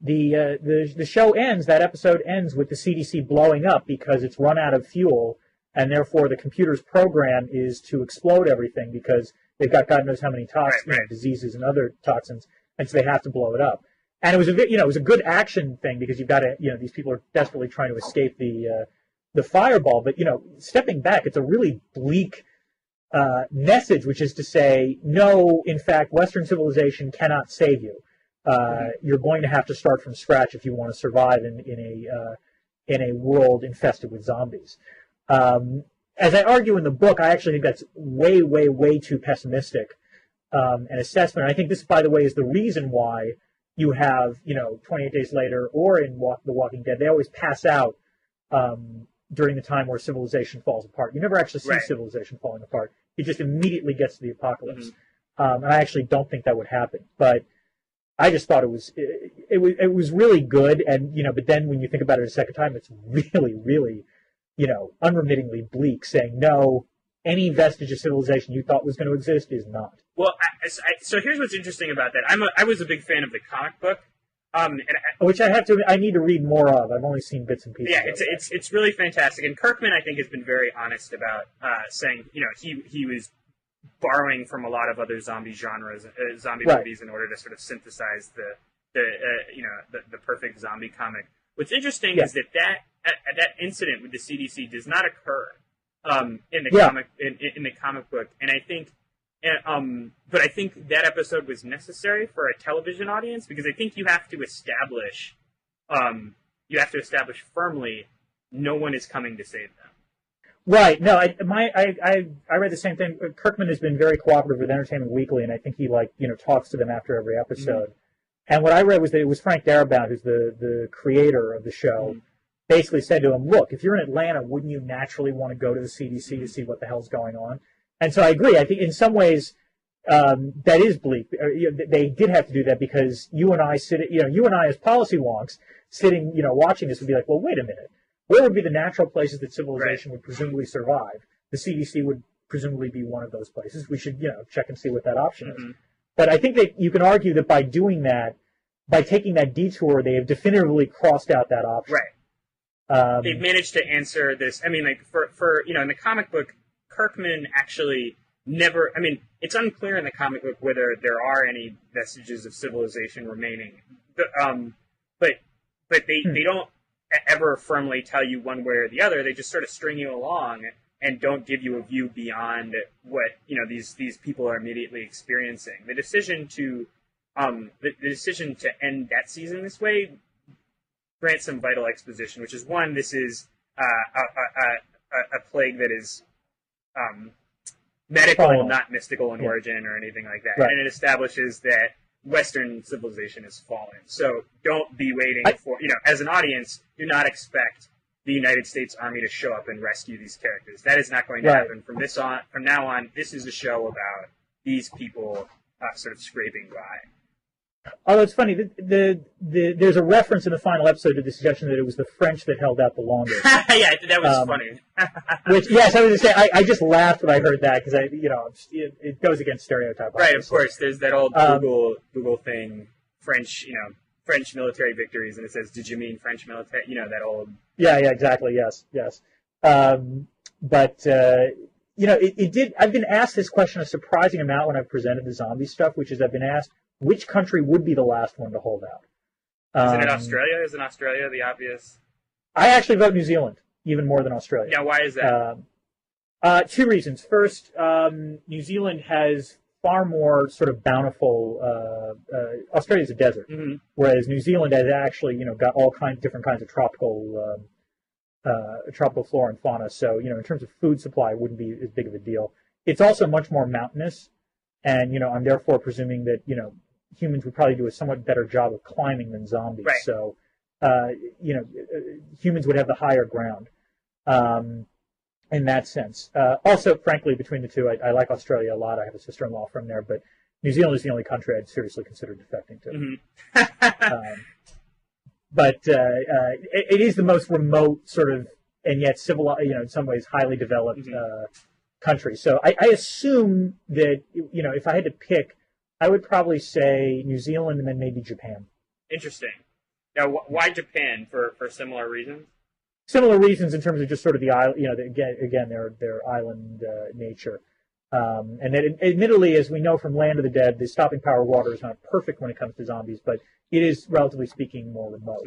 the show ends, that episode ends with the CDC blowing up because it's run out of fuel, and therefore the computer's program is to explode everything because they've got God knows how many toxins, diseases and other toxins, and so they have to blow it up. And it was it was a good action thing because you've got to, these people are desperately trying to escape the fireball. But, stepping back, it's a really bleak message, which is to say, no, in fact, Western civilization cannot save you. You're going to have to start from scratch if you want to survive in a world infested with zombies. As I argue in the book, I actually think that's way, way, way too pessimistic an assessment. I think this, by the way, is the reason why you have, 28 days later or in The Walking Dead, they always pass out during the time where civilization falls apart. You never actually see civilization falling apart. It just immediately gets to the apocalypse. And I actually don't think that would happen. But I just thought it was really good. And, but then when you think about it a second time, it's really, really, unremittingly bleak, saying, no, any vestige of civilization you thought was going to exist is not. Well, so here's what's interesting about that. I was a big fan of the comic book. Which I need to read more of. I've only seen bits and pieces. Yeah, it's really fantastic. And Kirkman, I think, has been very honest about saying, he was borrowing from a lot of other zombie genres, zombie movies, in order to sort of synthesize the perfect zombie comic. What's interesting is that incident with the CDC does not occur in the comic book, and I think. But I think that episode was necessary for a television audience because I think you have to establish firmly no one is coming to save them. Right. No, I read the same thing. Kirkman has been very cooperative with Entertainment Weekly, and I think he talks to them after every episode. Mm-hmm. And what I read was that it was Frank Darabont, who's the creator of the show, basically said to him, "Look, if you're in Atlanta, wouldn't you naturally want to go to the CDC to see what the hell's going on?" And so I agree. I think in some ways that is bleak. They did have to do that because you and I as policy wonks sitting, watching this would be like, well, wait a minute. Where would be the natural places that civilization would presumably survive? The CDC would presumably be one of those places. We should, check and see what that option is. But I think that you can argue that by doing that, by taking that detour, they have definitively crossed out that option. Right. They've managed to answer this. I mean, like for in the comic book, Kirkman actually never. I mean, it's unclear in the comic book whether there are any vestiges of civilization remaining. But they don't ever firmly tell you one way or the other. They just sort of string you along and don't give you a view beyond what these people are immediately experiencing. The decision to end that season this way grants some vital exposition, which is one. This is a plague that is medical, not mystical in origin or anything like that. Right. And it establishes that Western civilization has fallen. So don't be waiting for, as an audience, do not expect the United States Army to show up and rescue these characters. That is not going to happen. From now on, this is a show about these people sort of scraping by. Although it's funny, there's a reference in the final episode to the suggestion that it was the French that held out the longest. Yeah, that was funny. Which, yes, I was going to say, I just laughed when I heard that because it goes against stereotype. Right, of course. There's that old Google thing, French military victories, and it says, "Did you mean French military?" That old. Yeah, exactly. Yes. But it did. I've been asked this question a surprising amount when I've presented the zombie stuff, which is I've been asked, which country would be the last one to hold out? Isn't it Australia? Isn't Australia the obvious? I actually vote New Zealand even more than Australia. Yeah, why is that? Two reasons. First, New Zealand has far more sort of bountiful. Australia's a desert, whereas New Zealand has actually, got all different kinds of tropical flora and fauna. So, in terms of food supply, it wouldn't be as big of a deal. It's also much more mountainous, and I'm therefore presuming that humans would probably do a somewhat better job of climbing than zombies. Right. So, humans would have the higher ground. In that sense. Also, frankly, between the two, I like Australia a lot. I have a sister-in-law from there, but New Zealand is the only country I'd seriously consider defecting to. But it is the most remote sort of, and yet civilized, in some ways highly developed country. So I assume that, if I had to pick, I would probably say New Zealand and then maybe Japan. Interesting. Now, why Japan? For similar reasons? Similar reasons in terms of just sort of the island, again, their island nature. And that admittedly, as we know from Land of the Dead, the stopping power of water is not perfect when it comes to zombies, but it is, relatively speaking, more remote.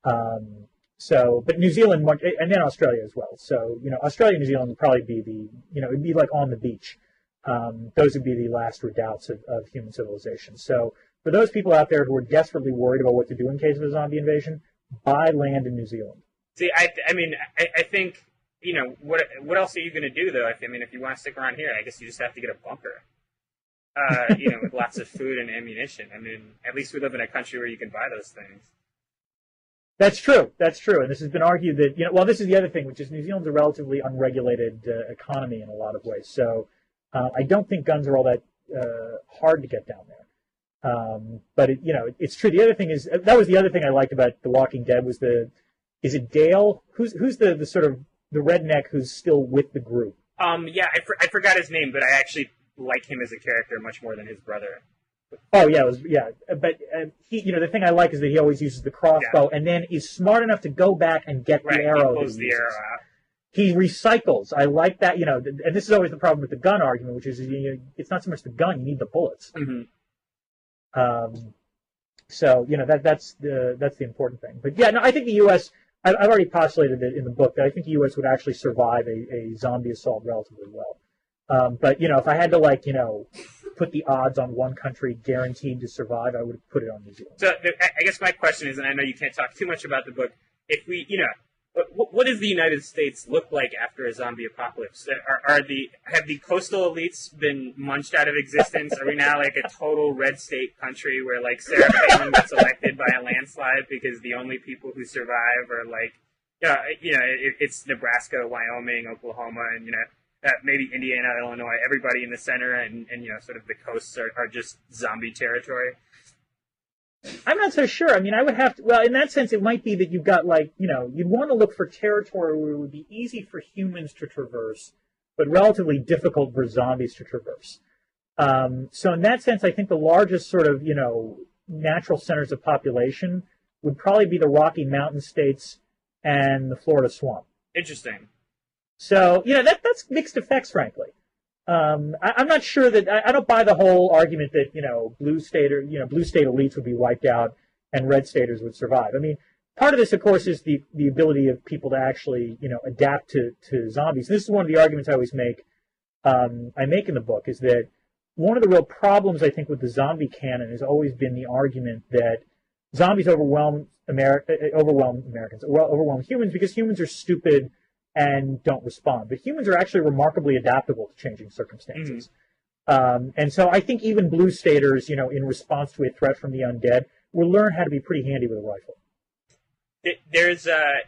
But New Zealand, and then Australia as well. So, Australia and New Zealand would probably be it'd be like on the beach. Those would be the last redoubts of human civilization. So, for those people out there who are desperately worried about what to do in case of a zombie invasion, buy land in New Zealand. See, I think, what else are you going to do, though? If you want to stick around here, I guess you just have to get a bunker, with lots of food and ammunition. At least we live in a country where you can buy those things. That's true. And this has been argued that, this is the other thing, which is New Zealand's a relatively unregulated economy in a lot of ways. So I don't think guns are all that hard to get down there. But, it's true. The other thing is, that was the other thing I liked about The Walking Dead was is it Dale? Who's the sort of the redneck who's still with the group? Yeah, I forgot his name, but I actually like him as a character much more than his brother. Oh yeah, but he, the thing I like is that he always uses the crossbow, and then is smart enough to go back and get the arrow. He pulls the arrow out. He recycles. I like that. And this is always the problem with the gun argument, which is it's not so much the gun; you need the bullets. So that's the important thing. But yeah, no, I think the U.S. I've already postulated it in the book that I think the U.S. would actually survive a zombie assault relatively well. But if I had to put the odds on one country guaranteed to survive, I would put it on New Zealand. So I guess my question is, and I know you can't talk too much about the book, if we, what does the United States look like after a zombie apocalypse? Have the coastal elites been munched out of existence? Are we now like a total red state country where like Sarah Palin gets elected by a landslide because the only people who survive are like, it's Nebraska, Wyoming, Oklahoma, and maybe Indiana, Illinois, everybody in the center, and sort of the coasts are just zombie territory? I'm not so sure. I would have to, well, in that sense, it might be that you've got you'd want to look for territory where it would be easy for humans to traverse, but relatively difficult for zombies to traverse. So in that sense, I think the largest sort of, natural centers of population would probably be the Rocky Mountain states and the Florida swamp. Interesting. So, that's mixed effects, frankly. I'm not sure that I don't buy the whole argument that blue state elites would be wiped out and red staters would survive. Part of this, of course, is the ability of people to actually adapt to zombies. This is one of the arguments I always make. I make in the book is that one of the real problems I think with the zombie canon has always been the argument that zombies overwhelm humans because humans are stupid and don't respond. But humans are actually remarkably adaptable to changing circumstances. And so I think even blue staters, in response to a threat from the undead, will learn how to be pretty handy with a rifle. There's a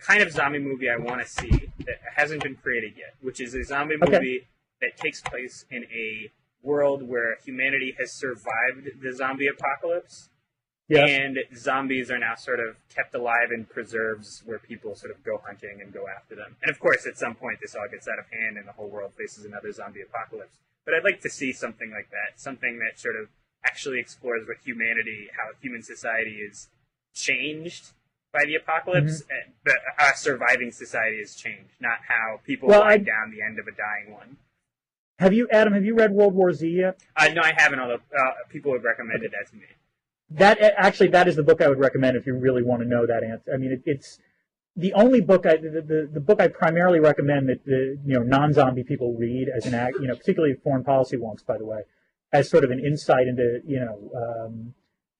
kind of zombie movie I want to see that hasn't been created yet, which is a zombie movie that takes place in a world where humanity has survived the zombie apocalypse. Yeah. And zombies are now sort of kept alive in preserves where people sort of go hunting and go after them. And of course, at some point, this all gets out of hand and the whole world faces another zombie apocalypse. But I'd like to see something like that, something that sort of actually explores what how human society is changed by the apocalypse, but how surviving society has changed, not how people wind down the end of a dying one. Adam, have you read World War Z yet? No, I haven't, although people have recommended that to me. That is the book I would recommend if you really want to know that answer. I mean, it's the only book the book I primarily recommend that non-zombie people read as an act, particularly foreign policy wonks, by the way, as sort of an insight into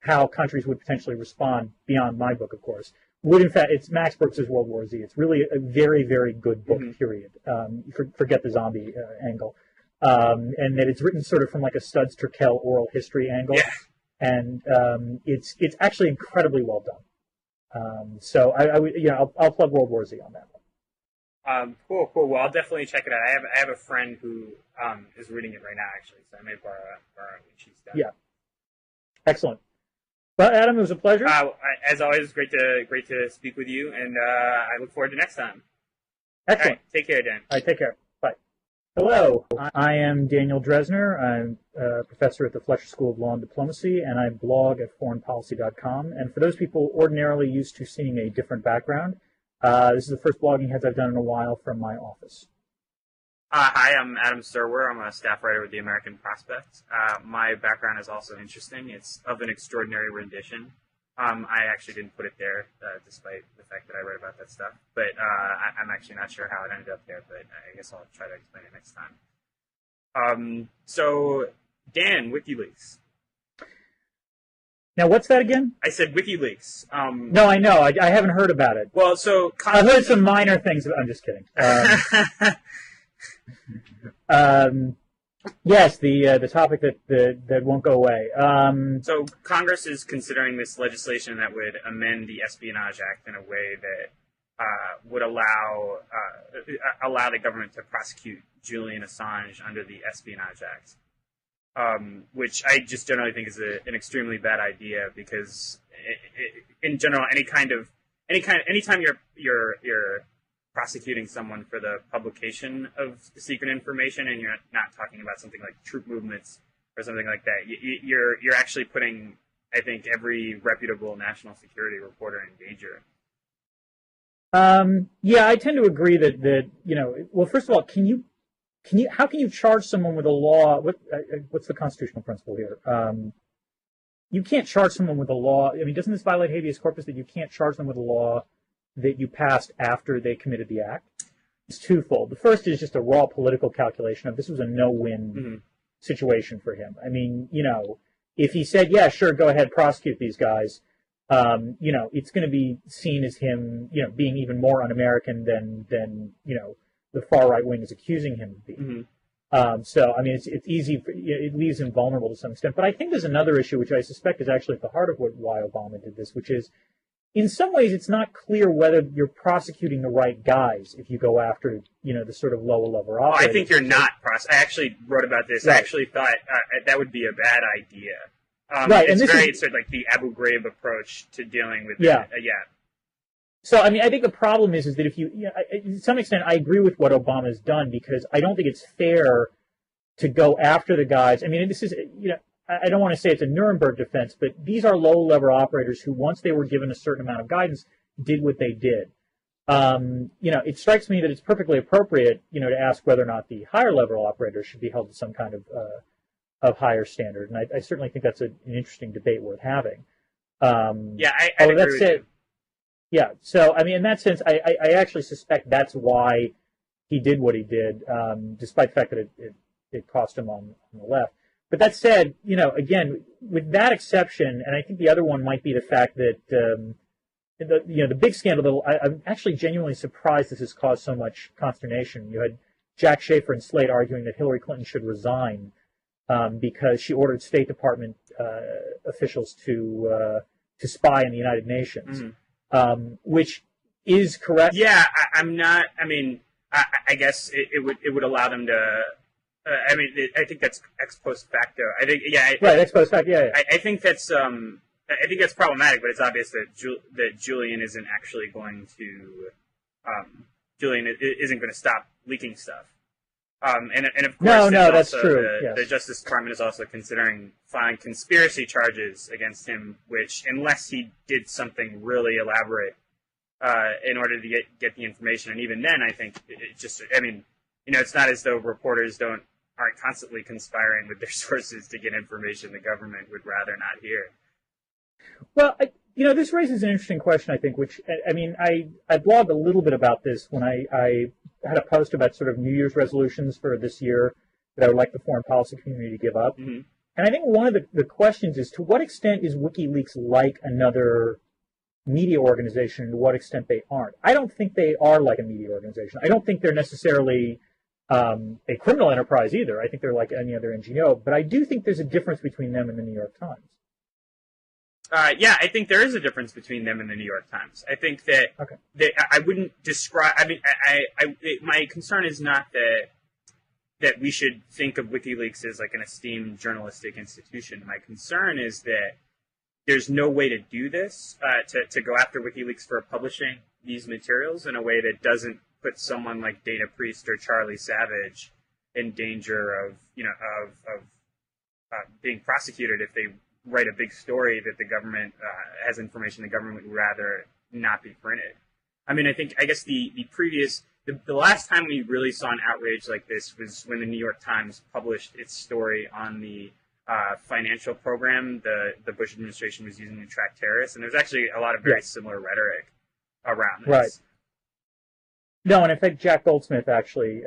how countries would potentially respond beyond my book, of course. Would in fact, it's Max Brooks's World War Z. It's really a very, very good book. Period. Forget the zombie angle, and that it's written sort of from like a Studs Terkel oral history angle, and it's actually incredibly well done. So I'll plug World War Z on that one. Cool. Well, I'll definitely check it out. I have a friend who is reading it right now, actually, so I may borrow it when she's done. Yeah. Excellent. Well, Adam, it was a pleasure. As always, great to speak with you, and I look forward to next time. Excellent. All right, take care, Dan. All right, take care. Bye. Hello, I am Daniel Drezner. I'm a professor at the Fletcher School of Law and Diplomacy, and I blog at foreignpolicy.com. And for those people ordinarily used to seeing a different background, this is the first blogging heads I've done in a while from my office. Hi, I'm Adam Serwer. I'm a staff writer with the American Prospect. My background is also interesting. It's of an extraordinary rendition. I actually didn't put it there, despite the fact that I wrote about that stuff. But I'm actually not sure how it ended up there, but I guess I'll try to explain it next time. So, Dan, WikiLeaks. Now, what's that again? I said WikiLeaks. No, I know. I haven't heard about it. Well, so... I've heard some minor things. I'm just kidding. Yes, the topic that won't go away. So Congress is considering this legislation that would amend the Espionage Act in a way that would allow the government to prosecute Julian Assange under the Espionage Act, which I just generally think is an extremely bad idea because, in general, anytime you're prosecuting someone for the publication of secret information, and you're not talking about something like troop movements or something like that, you're actually putting, I think, every reputable national security reporter in danger. Yeah, I tend to agree that well, first of all, how can you charge someone with a law? What's the constitutional principle here? You can't charge someone with a law. I mean, doesn't this violate habeas corpus that you can't charge them with a law that you passed after they committed the act? It's twofold. The first is just a raw political calculation of this was a no-win situation for him. I mean, if he said, yeah, sure, go ahead, prosecute these guys, it's going to be seen as him, being even more un-American than the far right wing is accusing him of being. So, I mean, it's easy, it leaves him vulnerable to some extent. But I think there's another issue, which I suspect is actually at the heart of why Obama did this, which is, in some ways, it's not clear whether you're prosecuting the right guys if you go after, the sort of lower-level operators. I think you're not I actually wrote about this. Right. I actually thought that would be a bad idea. Right, it's sort of like the Abu Ghraib approach to dealing with it. So, I mean, I think the problem is that if to some extent, I agree with what Obama's done because I don't think it's fair to go after the guys. I mean, this is, I don't want to say it's a Nuremberg defense, but these are low-level operators who, once they were given a certain amount of guidance, did what they did. It strikes me that it's perfectly appropriate, to ask whether or not the higher-level operators should be held to some kind of higher standard, and I certainly think that's an interesting debate worth having. I agree with you. Yeah, so, I mean, in that sense, I actually suspect that's why he did what he did, despite the fact that it cost him on the left. But that said, again, with that exception, and I think the other one might be the fact that, the big scandal, I'm actually genuinely surprised this has caused so much consternation. You had Jack Schaefer and Slate arguing that Hillary Clinton should resign because she ordered State Department officials to spy in the United Nations, which is correct. Yeah, I'm not, I mean, I guess it would allow them to... I think that's ex post facto. I think, right, ex post facto. Yeah. I think that's problematic, but it's obvious that Julian isn't actually going to. Julian isn't going to stop leaking stuff. And of course, that's true. The Justice Department is also considering filing conspiracy charges against him, which, unless he did something really elaborate in order to get the information, and even then, I think it's not as though reporters don't aren't constantly conspiring with their sources to get information the government would rather not hear. Well, this raises an interesting question, I think, which, I mean, I blogged a little bit about this when I had a post about sort of New Year's resolutions for this year that I would like the foreign policy community to give up. Mm-hmm. And I think one of the questions is, to what extent is WikiLeaks like another media organization, and to what extent they aren't? I don't think they are like a media organization. I don't think they're necessarily a criminal enterprise either. I think they're like any other NGO. But I do think there's a difference between them and the New York Times. Yeah, I think there is a difference between them and the New York Times. I think that I wouldn't describe. I mean, my concern is not that we should think of WikiLeaks as like an esteemed journalistic institution. My concern is that there's no way to do this, to go after WikiLeaks for publishing these materials in a way that doesn't put someone like Dana Priest or Charlie Savage in danger of being prosecuted if they write a big story that the government has information the government would rather not be printed. I mean, I guess the last time we really saw an outrage like this was when the New York Times published its story on the financial program the Bush administration was using to track terrorists, and there's actually a lot of very similar rhetoric around this. Right. No, and in fact, Jack Goldsmith actually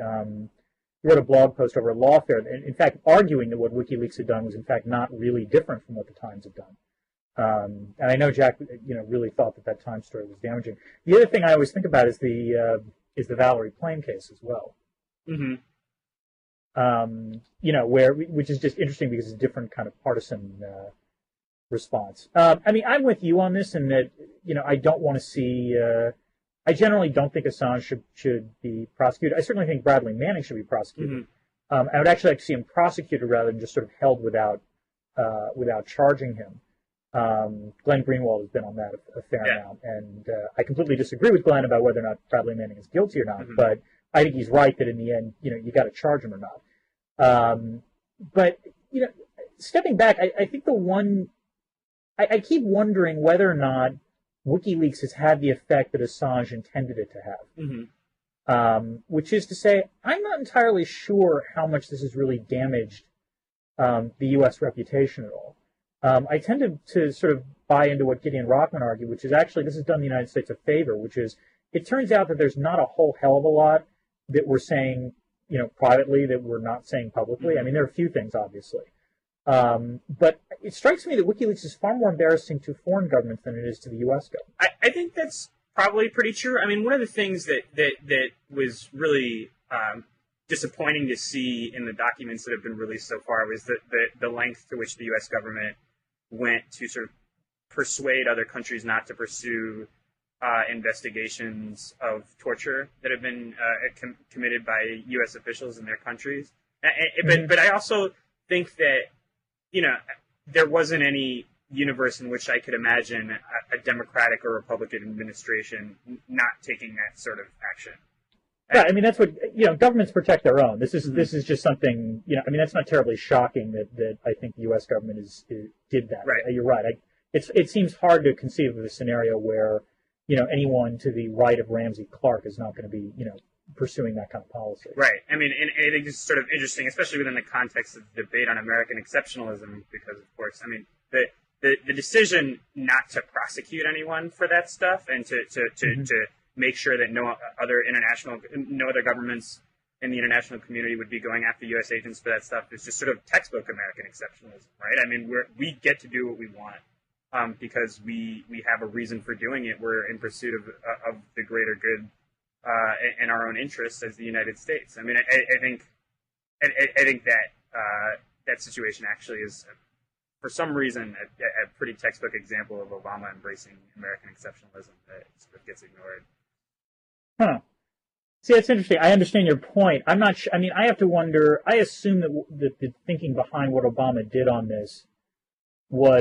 wrote a blog post over at Lawfare, in fact, arguing that what WikiLeaks had done was, in fact, not really different from what the Times had done. And I know Jack, really thought that Times story was damaging. The other thing I always think about is the Valerie Plame case as well. Mm-hmm. Which is just interesting because it's a different kind of partisan response. I mean, I'm with you on this in that, I don't want to see. I generally don't think Assange should be prosecuted. I certainly think Bradley Manning should be prosecuted. Mm-hmm. I would actually like to see him prosecuted rather than just sort of held without charging him. Glenn Greenwald has been on that a fair amount, and I completely disagree with Glenn about whether or not Bradley Manning is guilty or not. Mm-hmm. But I think he's right that in the end, you got to charge him or not. But stepping back, I think I keep wondering whether or not WikiLeaks has had the effect that Assange intended it to have. Mm-hmm. Which is to say, I'm not entirely sure how much this has really damaged the U.S. reputation at all. I tend to sort of buy into what Gideon Rockman argued, which is actually this has done the United States a favor, which is it turns out that there's not a whole hell of a lot that we're saying, privately that we're not saying publicly. I mean, there are a few things, obviously. But it strikes me that WikiLeaks is far more embarrassing to foreign governments than it is to the U.S. government. I think that's probably pretty true. I mean, one of the things that was really disappointing to see in the documents that have been released so far was the length to which the U.S. government went to sort of persuade other countries not to pursue investigations of torture that have been committed by U.S. officials in their countries. But I also think that, there wasn't any universe in which I could imagine a Democratic or Republican administration not taking that sort of action. Right. I mean, that's what, governments protect their own. This is just something, I mean, that's not terribly shocking that I think the U.S. government did that. Right. You're right. It seems hard to conceive of a scenario where, anyone to the right of Ramsey Clark is not going to be, pursuing that kind of policy. Right. I mean, and I think it's sort of interesting, especially within the context of the debate on American exceptionalism, because, of course, I mean, the decision not to prosecute anyone for that stuff and to make sure that no other governments in the international community would be going after U.S. agents for that stuff is just sort of textbook American exceptionalism, right? I mean, we get to do what we want because we have a reason for doing it. We're in pursuit of the greater good in our own interests as the United States. I mean, I think that situation actually is, for some reason, a pretty textbook example of Obama embracing American exceptionalism that sort of gets ignored. Huh. See, that's interesting. I understand your point. I'm not sure. I mean, I have to wonder. I assume that the thinking behind what Obama did on this was